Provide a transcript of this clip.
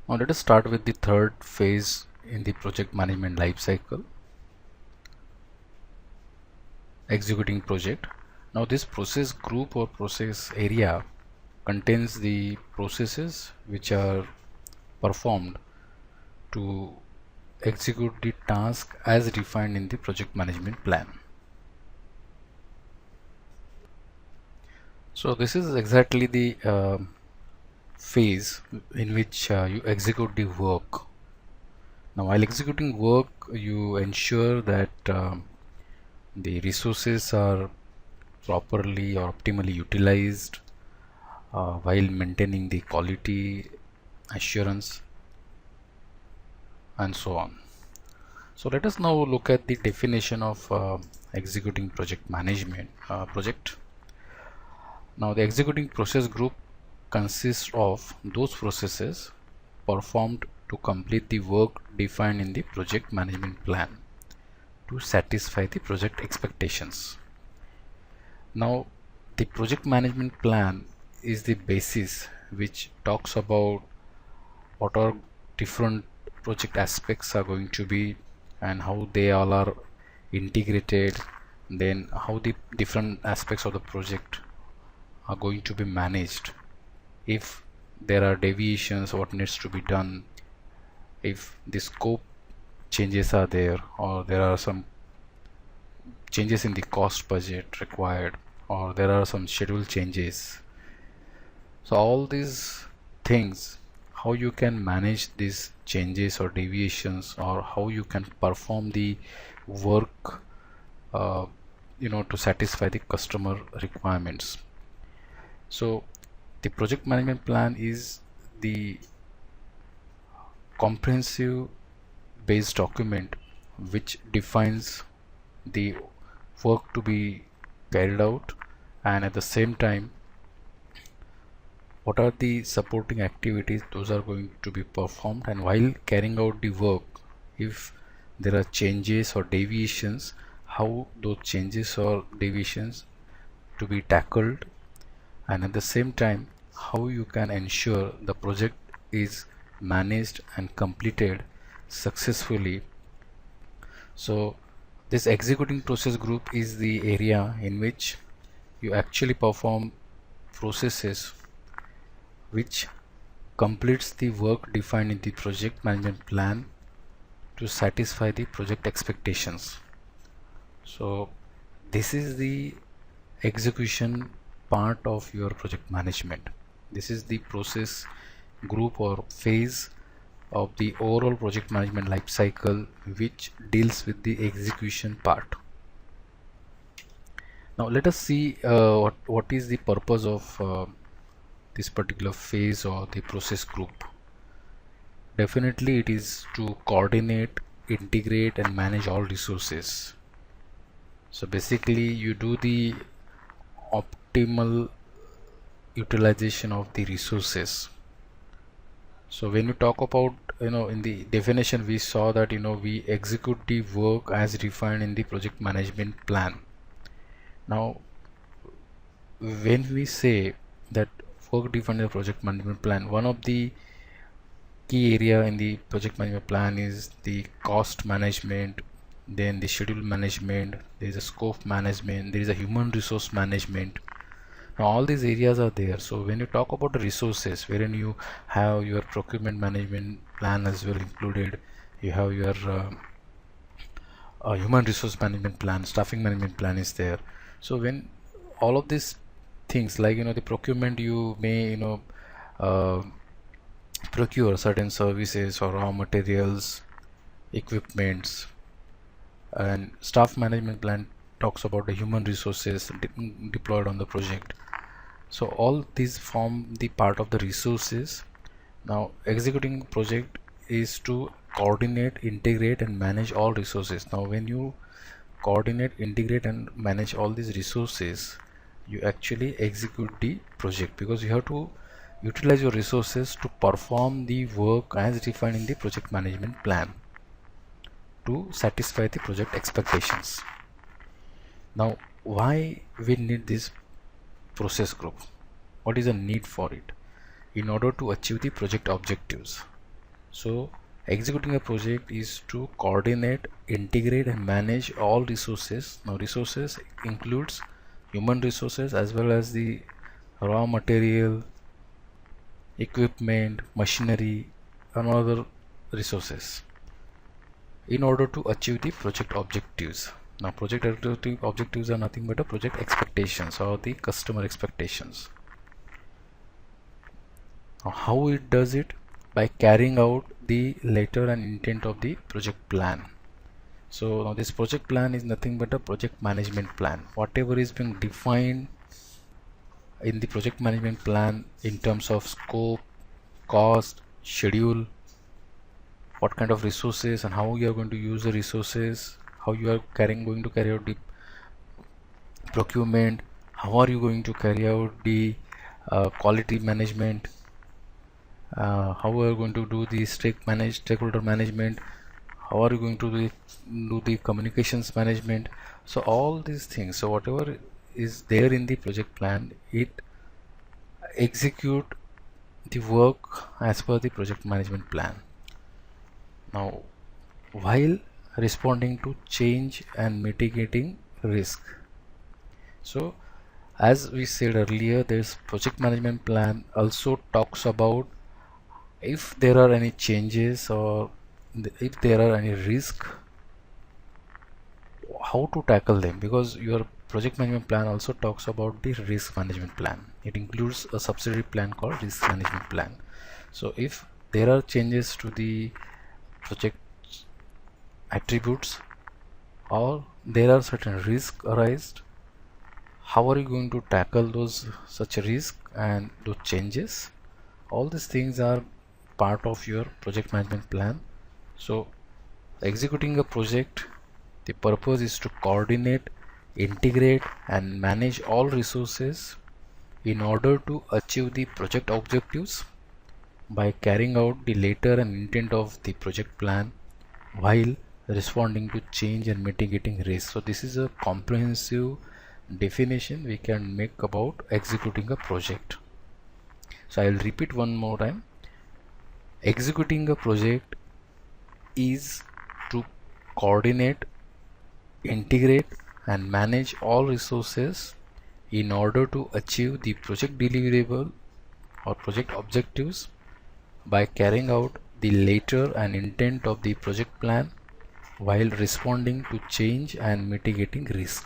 Now let us start with the third phase in the project management life cycle, executing project. Now this process group or process area contains the processes which are performed to execute the task as defined in the project management plan. So this is exactly the phase in which you execute the work. Now while executing work, you ensure that the resources are properly or optimally utilized while maintaining the quality assurance and so on. So let us now look at the definition of executing project management project. Now the executing process group consists of those processes performed to complete the work defined in the project management plan to satisfy the project expectations. Now the project management plan is the basis which talks about what are different project aspects are going to be and how they all are integrated, then how the different aspects of the project are going to be managed, if there are deviations, what needs to be done, if the scope changes are there, or there are some changes in the cost budget required, or there are some schedule changes. So all these things, how you can manage these changes or deviations, or how you can perform the work to satisfy the customer requirements. So the project management plan is the comprehensive based document which defines the work to be carried out, and at the same time what are the supporting activities those are going to be performed, and while carrying out the work, if there are changes or deviations, how those changes or deviations to be tackled, and at the same time how you can ensure the project is managed and completed successfully. So this executing process group is the area in which you actually perform processes which completes the work defined in the project management plan to satisfy the project expectations. So this is the execution part of your project management. This is the process group or phase of the overall project management life cycle which deals with the execution part. Now let us see what is the purpose of this particular phase or the process group. Definitely it is to coordinate, integrate and manage all resources. So basically you do the optimal utilization of the resources. So when we talk about, in the definition we saw that we execute the work as defined in the project management plan. Now when we say that work defined in the project management plan, one of the key area in the project management plan is the cost management, then the schedule management, there is a scope management, there is a human resource management. Now all these areas are there. So when you talk about the resources, wherein you have your procurement management plan as well included, you have your human resource management plan, staffing management plan is there. So when all of these things, like the procurement, you may procure certain services or raw materials, equipments, and staff management plan talks about the human resources deployed on the project. So all these form the part of the resources. Now executing project is to coordinate, integrate and manage all resources. Now when you coordinate, integrate and manage all these resources, you actually execute the project, because you have to utilize your resources to perform the work as defined in the project management plan to satisfy the project expectations. Now why we need this process group? What is the need for it? In order to achieve the project objectives. So executing a project is to coordinate, integrate and manage all resources. Now resources includes human resources as well as the raw material, equipment, machinery and other resources in order to achieve the project objectives. Now project objectives are nothing but a project expectations or the customer expectations. Now how it does it? By carrying out the letter and intent of the project plan. So now this project plan is nothing but a project management plan. Whatever is being defined in the project management plan in terms of scope, cost, schedule, what kind of resources and how you are going to use the resources, how you are going to carry out the procurement, how are you going to carry out the quality management, how we are going to do the stakeholder management, how are you going to do the communications management. So all these things, so whatever is there in the project plan, it execute the work as per the project management plan. Now while responding to change and mitigating risk. So as we said earlier, this project management plan also talks about if there are any changes or if there are any risk, how to tackle them, because your project management plan also talks about the risk management plan. It includes a subsidiary plan called risk management plan. So if there are changes to the project attributes or there are certain risks arised, how are you going to tackle those such risk and those changes? All these things are part of your project management plan. So executing a project, the purpose is to coordinate, integrate and manage all resources in order to achieve the project objectives by carrying out the letter and intent of the project plan while responding to change and mitigating risk. So this is a comprehensive definition we can make about executing a project. So I will repeat one more time. Executing a project is to coordinate, integrate and manage all resources in order to achieve the project deliverable or project objectives by carrying out the letter and intent of the project plan while responding to change and mitigating risk.